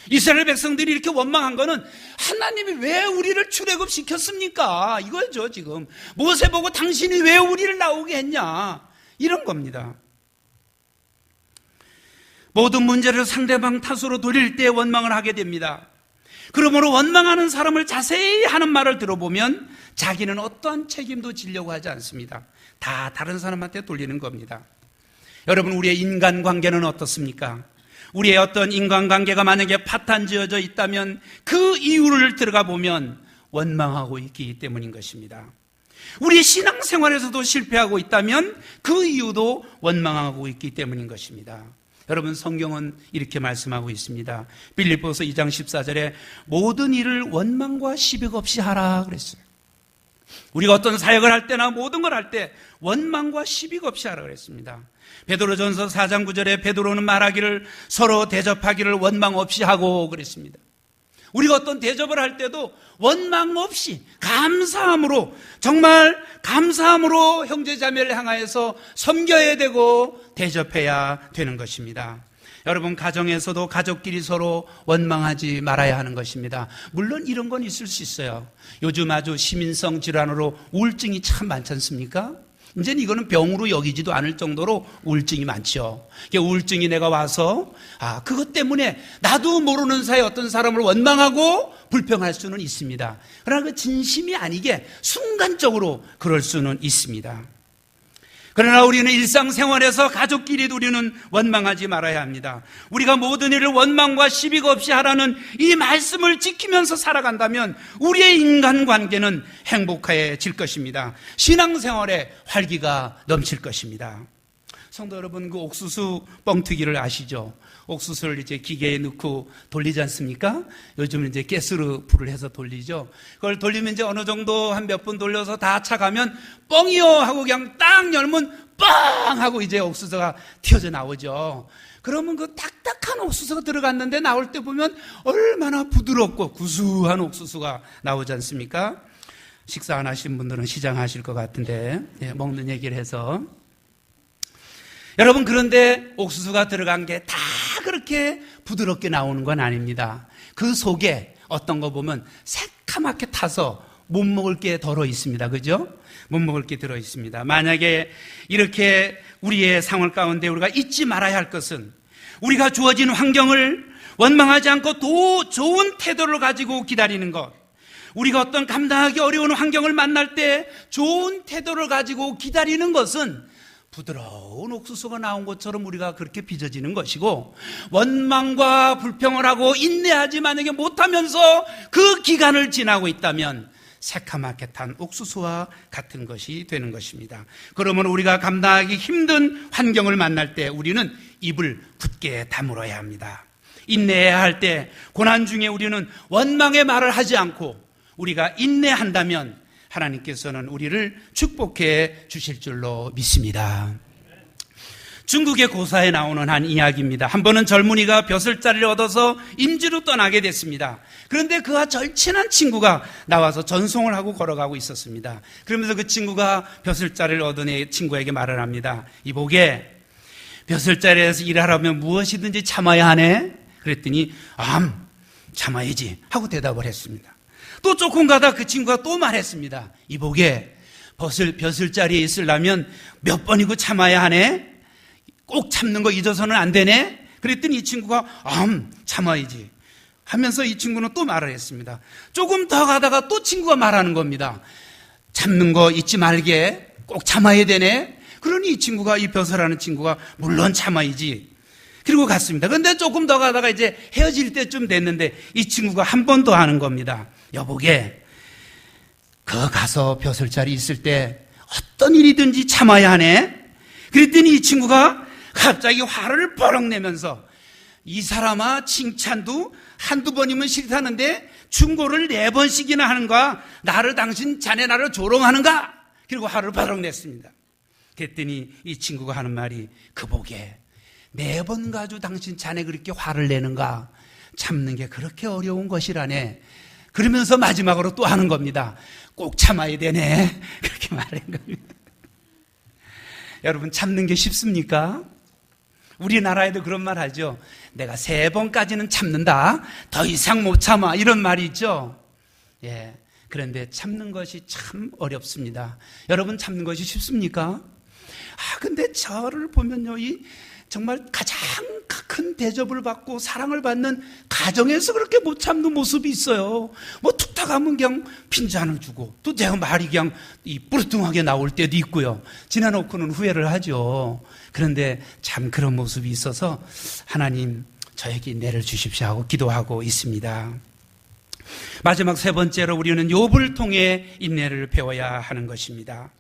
이스라엘 백성들이 이렇게 원망한 거는 하나님이 왜 우리를 출애굽시켰습니까? 이거죠. 지금 모세 보고 당신이 왜 우리를 나오게 했냐 이런 겁니다. 모든 문제를 상대방 탓으로 돌릴 때 원망을 하게 됩니다. 그러므로 원망하는 사람을 자세히 하는 말을 들어보면 자기는 어떠한 책임도 지려고 하지 않습니다. 다 다른 사람한테 돌리는 겁니다. 여러분, 우리의 인간관계는 어떻습니까? 우리의 어떤 인간관계가 만약에 파탄지어져 있다면 그 이유를 들어가 보면 원망하고 있기 때문인 것입니다. 우리 신앙생활에서도 실패하고 있다면 그 이유도 원망하고 있기 때문인 것입니다. 여러분, 성경은 이렇게 말씀하고 있습니다. 빌립보서 2장 14절에 모든 일을 원망과 시비 없이 하라 그랬어요. 우리가 어떤 사역을 할 때나 모든 걸 할 때 원망과 시비 없이 하라 그랬습니다. 베드로전서 4장 9절에 베드로는 말하기를 서로 대접하기를 원망 없이 하고 그랬습니다. 우리가 어떤 대접을 할 때도 원망 없이 감사함으로, 정말 감사함으로 형제자매를 향하여서 섬겨야 되고 대접해야 되는 것입니다. 여러분, 가정에서도 가족끼리 서로 원망하지 말아야 하는 것입니다. 물론 이런 건 있을 수 있어요. 요즘 아주 시민성 질환으로 우울증이 참 많지 않습니까? 이제는 이거는 병으로 여기지도 않을 정도로 우울증이 많죠. 우울증이 내가 와서 그것 때문에 나도 모르는 사이에 어떤 사람을 원망하고 불평할 수는 있습니다. 그러나 그 진심이 아니게 순간적으로 그럴 수는 있습니다. 그러나 우리는 일상생활에서 가족끼리도 우리는 원망하지 말아야 합니다. 우리가 모든 일을 원망과 시비가 없이 하라는 이 말씀을 지키면서 살아간다면 우리의 인간관계는 행복해질 것입니다. 신앙생활에 활기가 넘칠 것입니다. 성도 여러분, 그 옥수수 뻥튀기를 아시죠? 옥수수를 이제 기계에 넣고 돌리지 않습니까? 요즘은 이제 가스로 불을 해서 돌리죠. 그걸 돌리면 이제 어느 정도 한 몇 분 돌려서 다 차가면 뻥이요 하고 그냥 딱 열면 빵 하고 이제 옥수수가 튀어져 나오죠. 그러면 그 딱딱한 옥수수가 들어갔는데 나올 때 보면 얼마나 부드럽고 구수한 옥수수가 나오지 않습니까? 식사 안 하신 분들은 시장하실 것 같은데, 먹는 얘기를 해서. 여러분, 그런데 옥수수가 들어간 게 다 그렇게 부드럽게 나오는 건 아닙니다. 그 속에 어떤 거 보면 새카맣게 타서 못 먹을 게 들어 있습니다. 그죠? 못 먹을 게 들어 있습니다. 만약에 이렇게 우리의 상황 가운데 우리가 잊지 말아야 할 것은 우리가 주어진 환경을 원망하지 않고 더 좋은 태도를 가지고 기다리는 것. 우리가 어떤 감당하기 어려운 환경을 만날 때 좋은 태도를 가지고 기다리는 것은 부드러운 옥수수가 나온 것처럼 우리가 그렇게 빚어지는 것이고, 원망과 불평을 하고 인내하지 만약에 못하면서 그 기간을 지나고 있다면 새카맣게 탄 옥수수와 같은 것이 되는 것입니다. 그러면 우리가 감당하기 힘든 환경을 만날 때 우리는 입을 굳게 다물어야 합니다. 인내해야 할 때 고난 중에 우리는 원망의 말을 하지 않고 우리가 인내한다면 하나님께서는 우리를 축복해 주실 줄로 믿습니다. 중국의 고사에 나오는 한 이야기입니다. 한 번은 젊은이가 벼슬자리를 얻어서 임지로 떠나게 됐습니다. 그런데 그와 절친한 친구가 나와서 전송을 하고 걸어가고 있었습니다. 그러면서 그 친구가 벼슬자리를 얻은 친구에게 말을 합니다. 이보게, 벼슬자리에서 일하려면 무엇이든지 참아야 하네? 그랬더니 참아야지 하고 대답을 했습니다. 또 조금 가다 그 친구가 또 말했습니다. 이보게, 벼슬자리에 있으려면 몇 번이고 참아야 하네? 꼭 참는 거 잊어서는 안 되네? 그랬더니 이 친구가 참아야지 하면서 이 친구는 또 말을 했습니다. 조금 더 가다가 또 친구가 말하는 겁니다. 참는 거 잊지 말게, 꼭 참아야 되네? 그러니 이 친구가, 이 벼슬하는 친구가 물론 참아야지. 그리고 갔습니다. 그런데 조금 더 가다가 이제 헤어질 때쯤 됐는데 이 친구가 한 번 더 하는 겁니다. 여보게, 그 가서 벼슬자리 있을 때 어떤 일이든지 참아야 하네. 그랬더니 이 친구가 갑자기 화를 버럭 내면서 이 사람아 칭찬도 한두 번이면 싫다는데 충고를 4번씩이나 하는가? 나를 당신 자네 나를 조롱하는가? 그리고 화를 버럭 냈습니다. 그랬더니 이 친구가 하는 말이 그 보게 4번 가지고 당신 자네 그렇게 화를 내는가? 참는 게 그렇게 어려운 것이라네. 그러면서 마지막으로 또 하는 겁니다. 꼭 참아야 되네. 그렇게 말한 겁니다. 여러분 참는 게 쉽습니까? 우리나라에도 그런 말 하죠. 내가 3번까지는 참는다. 더 이상 못 참아. 이런 말이 있죠. 예. 그런데 참는 것이 참 어렵습니다. 여러분 참는 것이 쉽습니까? 근데 저를 보면요, 정말 가장 큰 대접을 받고 사랑을 받는 가정에서 그렇게 못 참는 모습이 있어요. 뭐 툭탁 하면 그냥 핀잔을 주고 또 내가 말이 그냥 뿌르뚱하게 나올 때도 있고요. 지나놓고는 후회를 하죠. 그런데 참 그런 모습이 있어서 하나님 저에게 인내를 주십시오 하고 기도하고 있습니다. 마지막 3번째로 우리는 욥을 통해 인내를 배워야 하는 것입니다.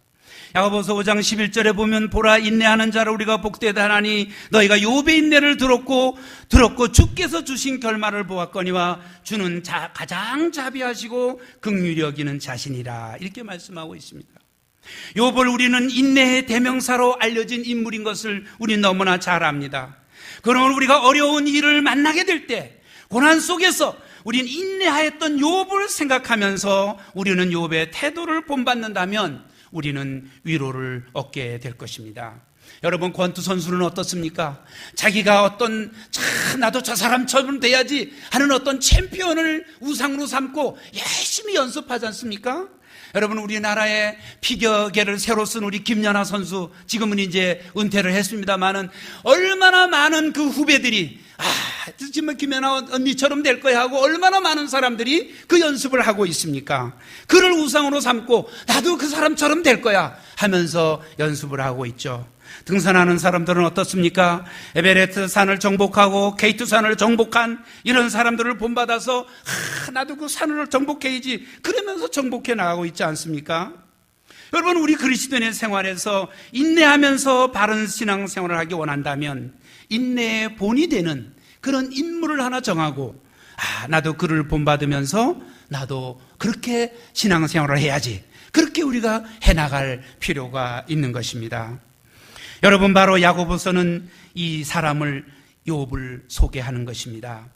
야고보서 5장 11절에 보면 보라 인내하는 자를 우리가 복되다 하나니 너희가 욥의 인내를 들었고 주께서 주신 결말을 보았거니와 주는 가장 자비하시고 긍휼히 여기는 자신이라 이렇게 말씀하고 있습니다. 욥을 우리는 인내의 대명사로 알려진 인물인 것을 우리는 너무나 잘 압니다. 그러므로 우리가 어려운 일을 만나게 될 때 고난 속에서 우리는 인내하였던 욥을 생각하면서 우리는 욥의 태도를 본받는다면 우리는 위로를 얻게 될 것입니다. 여러분 권투 선수는 어떻습니까? 자기가 나도 저 사람처럼 돼야지 하는 어떤 챔피언을 우상으로 삼고 열심히 연습하지 않습니까? 여러분 우리나라의 피겨계를 새로 쓴 우리 김연아 선수 지금은 이제 은퇴를 했습니다마는 얼마나 많은 그 후배들이 정말 김연아 언니처럼 될 거야 하고 얼마나 많은 사람들이 그 연습을 하고 있습니까? 그를 우상으로 삼고 나도 그 사람처럼 될 거야 하면서 연습을 하고 있죠. 등산하는 사람들은 어떻습니까? 에베레스트 산을 정복하고 K2 산을 정복한 이런 사람들을 본받아서 나도 그 산을 정복해야지 그러면서 정복해 나가고 있지 않습니까? 여러분 우리 그리스도인의 생활에서 인내하면서 바른 신앙생활을 하기 원한다면 인내의 본이 되는 그런 인물을 하나 정하고 나도 그를 본받으면서 나도 그렇게 신앙생활을 해야지 그렇게 우리가 해나갈 필요가 있는 것입니다. 여러분 바로 야고보서는 이 사람을 욥을 소개하는 것입니다.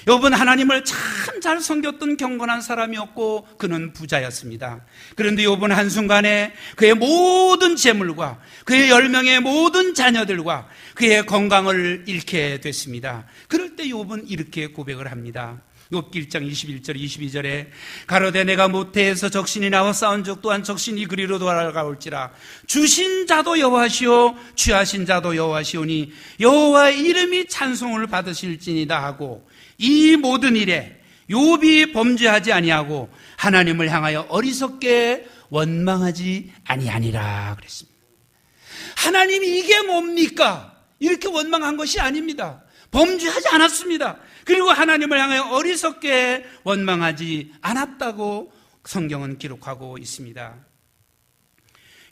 욥은 하나님을 참 잘 섬겼던 경건한 사람이었고 그는 부자였습니다. 그런데 욥은 한순간에 그의 모든 재물과 그의 10명의 모든 자녀들과 그의 건강을 잃게 됐습니다. 그럴 때 욥은 이렇게 고백을 합니다. 욥기 1장 21절 22절에 가로되 내가 모태에서 적신이 나와 싸운 적 또한 적신이 그리로 돌아가올지라 주신 자도 여호와시오 취하신 자도 여호와시오니 여호와의 이름이 찬송을 받으실지니다 하고 이 모든 일에 욥이 범죄하지 아니하고 하나님을 향하여 어리석게 원망하지 아니하니라 그랬습니다. 하나님이 이게 뭡니까? 이렇게 원망한 것이 아닙니다. 범죄하지 않았습니다. 그리고 하나님을 향하여 어리석게 원망하지 않았다고 성경은 기록하고 있습니다.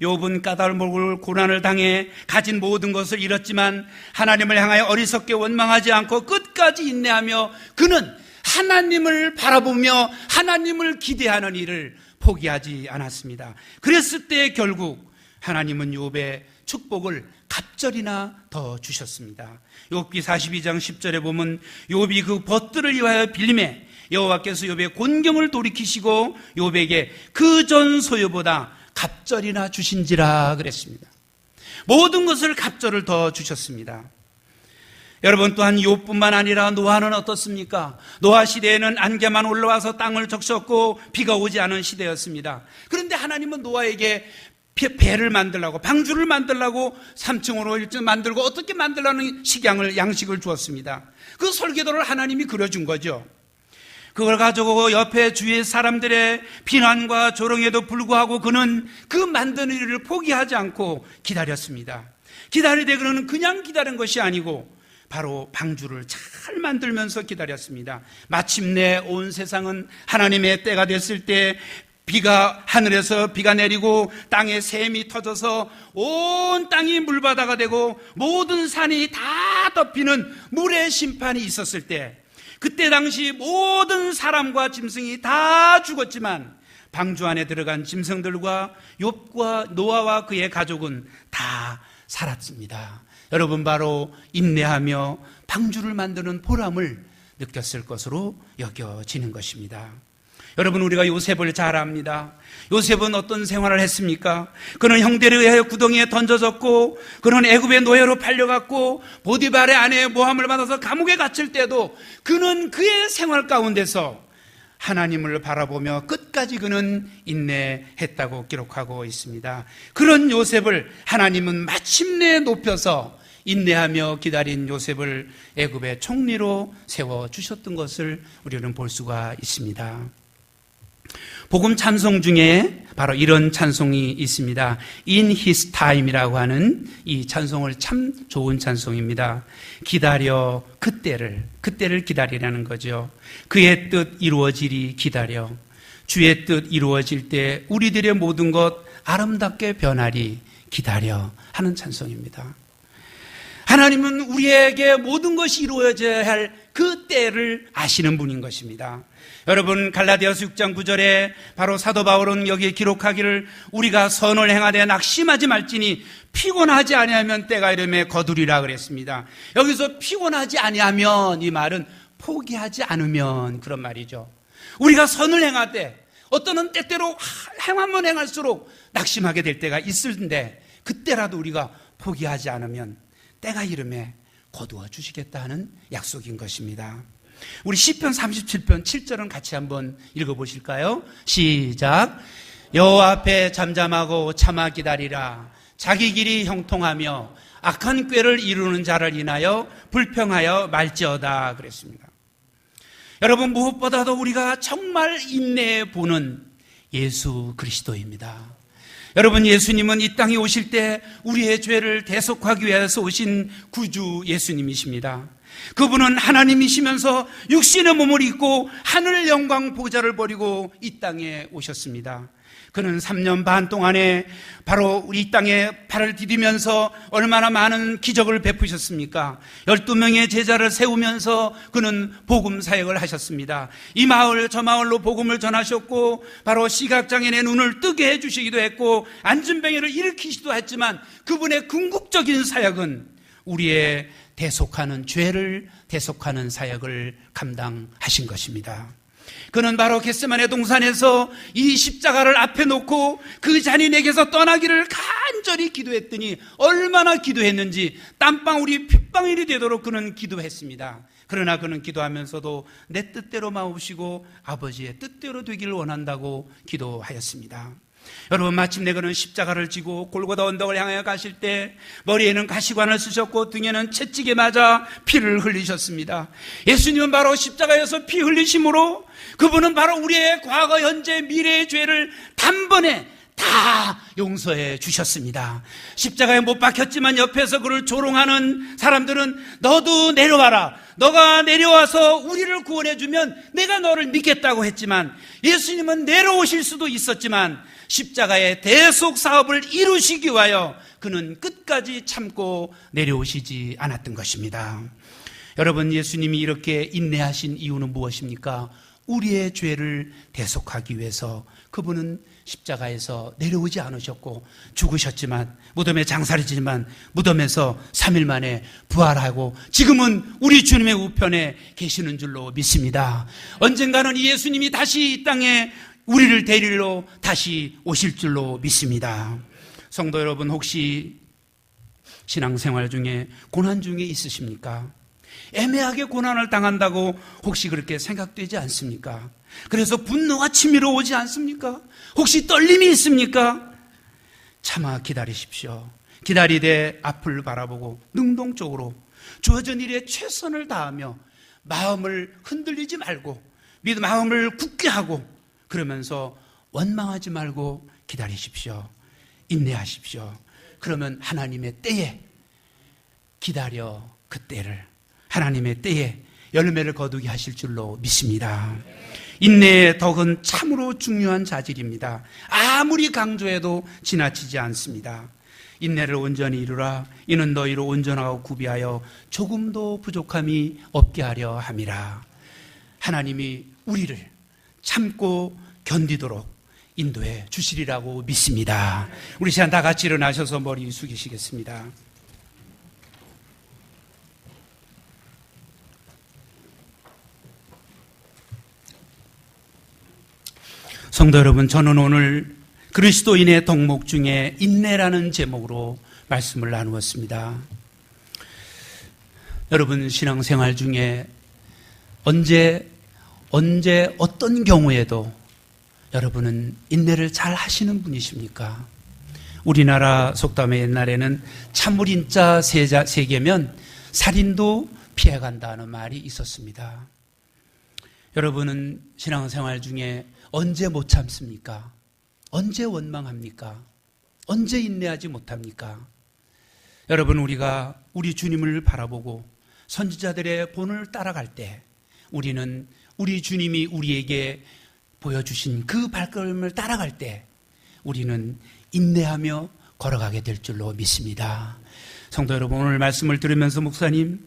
욥은 까닭을 고난을 당해 가진 모든 것을 잃었지만 하나님을 향하여 어리석게 원망하지 않고 끝까지 인내하며 그는 하나님을 바라보며 하나님을 기대하는 일을 포기하지 않았습니다. 그랬을 때 결국 하나님은 욥의 축복을 갑절이나 더 주셨습니다. 욥기 42장 10절에 보면 욥이 그 벗들을 위하여 빌림에 여호와께서 욥의 곤경을 돌이키시고 욥에게 그 전 소유보다 갑절이나 주신지라 그랬습니다. 모든 것을 갑절을 더 주셨습니다. 여러분 또한 욥뿐만 아니라 노아는 어떻습니까? 노아 시대에는 안개만 올라와서 땅을 적셨고 비가 오지 않은 시대였습니다. 그런데 하나님은 노아에게 배를 만들라고 방주를 만들라고 3층으로 1층 만들고 어떻게 만들라는 양식을 주었습니다. 그 설계도를 하나님이 그려준 거죠. 그걸 가지고 옆에 주위의 사람들의 비난과 조롱에도 불구하고 그는 그 만드는 일을 포기하지 않고 기다렸습니다. 기다리되 그는 그냥 기다린 것이 아니고 바로 방주를 잘 만들면서 기다렸습니다. 마침내 온 세상은 하나님의 때가 됐을 때 비가 하늘에서 비가 내리고 땅에 샘이 터져서 온 땅이 물바다가 되고 모든 산이 다 덮이는 물의 심판이 있었을 때, 그때 당시 모든 사람과 짐승이 다 죽었지만 방주 안에 들어간 짐승들과 욥과 노아와 그의 가족은 다 살았습니다. 여러분, 바로 인내하며 방주를 만드는 보람을 느꼈을 것으로 여겨지는 것입니다. 여러분, 우리가 요셉을 잘 압니다. 요셉은 어떤 생활을 했습니까? 그는 형들에 의하여 구덩이에 던져졌고, 그는 애굽의 노예로 팔려갔고, 보디발의 아내의 모함을 받아서 감옥에 갇힐 때도 그는 그의 생활 가운데서 하나님을 바라보며 끝까지 그는 인내했다고 기록하고 있습니다. 그런 요셉을 하나님은 마침내 높여서 인내하며 기다린 요셉을 애굽의 총리로 세워주셨던 것을 우리는 볼 수가 있습니다. 복음 찬송 중에 바로 이런 찬송이 있습니다. In His Time이라고 하는 이 찬송을 참 좋은 찬송입니다. 기다려 그때를 기다리라는 거죠. 그의 뜻 이루어지리 기다려. 주의 뜻 이루어질 때 우리들의 모든 것 아름답게 변하리 기다려 하는 찬송입니다. 하나님은 우리에게 모든 것이 이루어져야 할 그 때를 아시는 분인 것입니다. 여러분, 갈라디아서 6장 9절에 바로 사도 바울은 여기에 기록하기를 우리가 선을 행하되 낙심하지 말지니 피곤하지 아니하면 때가 이르매 거두리라 그랬습니다. 여기서 피곤하지 아니하면, 이 말은 포기하지 않으면 그런 말이죠. 우리가 선을 행하되 어떠는 때때로 행하면 행할수록 낙심하게 될 때가 있을텐데 그때라도 우리가 포기하지 않으면 때가 이르매 거두어 주시겠다 하는 약속인 것입니다. 우리 시편 37편 7절은 같이 한번 읽어보실까요? 시작. 여호와 앞에 잠잠하고 참아 기다리라. 자기 길이 형통하며 악한 꾀를 이루는 자를 인하여 불평하여 말지어다 그랬습니다. 여러분, 무엇보다도 우리가 정말 인내해 보는 예수 그리스도입니다. 여러분, 예수님은 이 땅에 오실 때 우리의 죄를 대속하기 위해서 오신 구주 예수님이십니다. 그분은 하나님이시면서 육신의 몸을 입고 하늘 영광 보좌를 버리고 이 땅에 오셨습니다. 그는 3년 반 동안에 바로 우리 이 땅에 발을 디디면서 얼마나 많은 기적을 베푸셨습니까? 12명의 제자를 세우면서 그는 복음 사역을 하셨습니다. 이 마을 저 마을로 복음을 전하셨고, 바로 시각장애인의 눈을 뜨게 해주시기도 했고, 안진뱅이를 일으키시기도 했지만 그분의 궁극적인 사역은 우리의 대속하는, 죄를 대속하는 사역을 감당하신 것입니다. 그는 바로 겟세마네 동산에서 이 십자가를 앞에 놓고 그 잔인에게서 떠나기를 간절히 기도했더니 얼마나 기도했는지 땀방울이 핏방울이 되도록 그는 기도했습니다. 그러나 그는 기도하면서도 내 뜻대로 마옵시고 아버지의 뜻대로 되기를 원한다고 기도하였습니다. 여러분, 마침내 그는 십자가를 지고 골고다 언덕을 향하여 가실 때 머리에는 가시관을 쓰셨고 등에는 채찍에 맞아 피를 흘리셨습니다. 예수님은 바로 십자가에서 피 흘리심으로 그분은 바로 우리의 과거, 현재, 미래의 죄를 단번에 다 용서해 주셨습니다. 십자가에 못 박혔지만 옆에서 그를 조롱하는 사람들은 너도 내려와라, 너가 내려와서 우리를 구원해 주면 내가 너를 믿겠다고 했지만, 예수님은 내려오실 수도 있었지만 십자가의 대속 사업을 이루시기 위하여 그는 끝까지 참고 내려오시지 않았던 것입니다. 여러분, 예수님이 이렇게 인내하신 이유는 무엇입니까? 우리의 죄를 대속하기 위해서 그분은 십자가에서 내려오지 않으셨고 죽으셨지만, 무덤에 장사를 지지만 무덤에서 3일 만에 부활하고 지금은 우리 주님의 우편에 계시는 줄로 믿습니다. 언젠가는 이 예수님이 다시 이 땅에 우리를 데리러 다시 오실 줄로 믿습니다. 성도 여러분, 혹시 신앙생활 중에 고난 중에 있으십니까? 애매하게 고난을 당한다고 혹시 그렇게 생각되지 않습니까? 그래서 분노가 치밀어 오지 않습니까? 혹시 떨림이 있습니까? 참아 기다리십시오. 기다리되 앞을 바라보고 능동적으로 주어진 일에 최선을 다하며 마음을 흔들리지 말고 마음을 굳게 하고, 그러면서 원망하지 말고 기다리십시오. 인내하십시오. 그러면 하나님의 때에 기다려 그 때를, 하나님의 때에 열매를 거두게 하실 줄로 믿습니다. 인내의 덕은 참으로 중요한 자질입니다. 아무리 강조해도 지나치지 않습니다. 인내를 온전히 이루라. 이는 너희로 온전하고 구비하여 조금도 부족함이 없게 하려 함이라. 하나님이 우리를 참고 견디도록 인도해 주시리라고 믿습니다. 우리 시간 다 같이 일어나셔서 머리 숙이시겠습니다. 성도 여러분, 저는 오늘 그리스도인의 덕목 중에 인내라는 제목으로 말씀을 나누었습니다. 여러분 신앙생활 중에 언제 어떤 경우에도 여러분은 인내를 잘 하시는 분이십니까? 우리나라 속담에 옛날에는 참물인자 세 개면 살인도 피해간다는 말이 있었습니다. 여러분은 신앙생활 중에 언제 못 참습니까? 언제 원망합니까? 언제 인내하지 못합니까? 여러분, 우리가 우리 주님을 바라보고 선지자들의 본을 따라갈 때 우리는 우리 주님이 우리에게 보여주신 그 발걸음을 따라갈 때 우리는 인내하며 걸어가게 될 줄로 믿습니다. 성도 여러분, 오늘 말씀을 들으면서 목사님,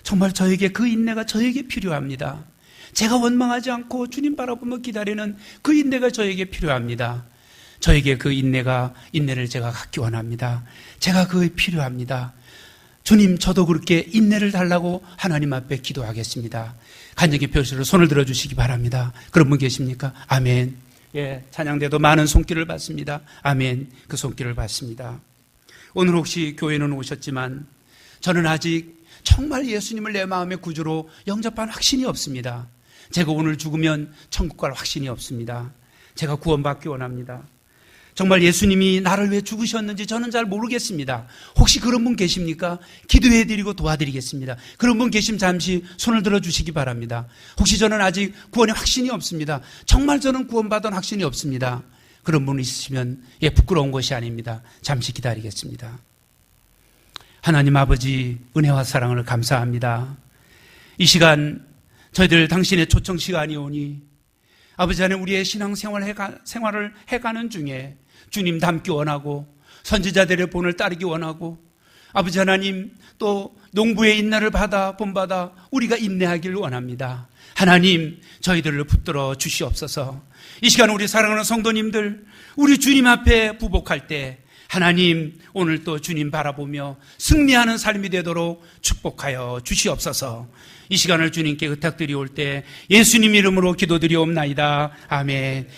정말 저에게 그 인내가 저에게 필요합니다. 제가 원망하지 않고 주님 바라보며 기다리는 그 인내가 저에게 필요합니다. 저에게 그 인내를 제가 갖기 원합니다. 제가 그게 필요합니다. 주님, 저도 그렇게 인내를 달라고 하나님 앞에 기도하겠습니다. 간증의 표시로 손을 들어주시기 바랍니다. 그런 분 계십니까? 아멘. 예, 찬양대도 많은 손길을 받습니다. 아멘. 그 손길을 받습니다. 오늘 혹시 교회는 오셨지만 저는 아직 정말 예수님을 내 마음의 구주로 영접한 확신이 없습니다. 제가 오늘 죽으면 천국 갈 확신이 없습니다. 제가 구원받기 원합니다. 정말 예수님이 나를 왜 죽으셨는지 저는 잘 모르겠습니다. 혹시 그런 분 계십니까? 기도해드리고 도와드리겠습니다. 그런 분 계시면 잠시 손을 들어주시기 바랍니다. 혹시 저는 아직 구원의 확신이 없습니다. 정말 저는 구원받은 확신이 없습니다. 그런 분 있으시면 부끄러운 것이 아닙니다. 잠시 기다리겠습니다. 하나님 아버지, 은혜와 사랑을 감사합니다. 이 시간 저희들 당신의 초청 시간이 오니 아버지 하나님, 우리의 생활을 해가는 중에 주님 닮기 원하고 선지자들의 본을 따르기 원하고 아버지 하나님 또 농부의 인내를 본받아 우리가 인내하기를 원합니다. 하나님, 저희들을 붙들어 주시옵소서. 이 시간 우리 사랑하는 성도님들, 우리 주님 앞에 부복할 때 하나님, 오늘 또 주님 바라보며 승리하는 삶이 되도록 축복하여 주시옵소서. 이 시간을 주님께 의탁드리올 때 예수님 이름으로 기도드리옵나이다. 아멘.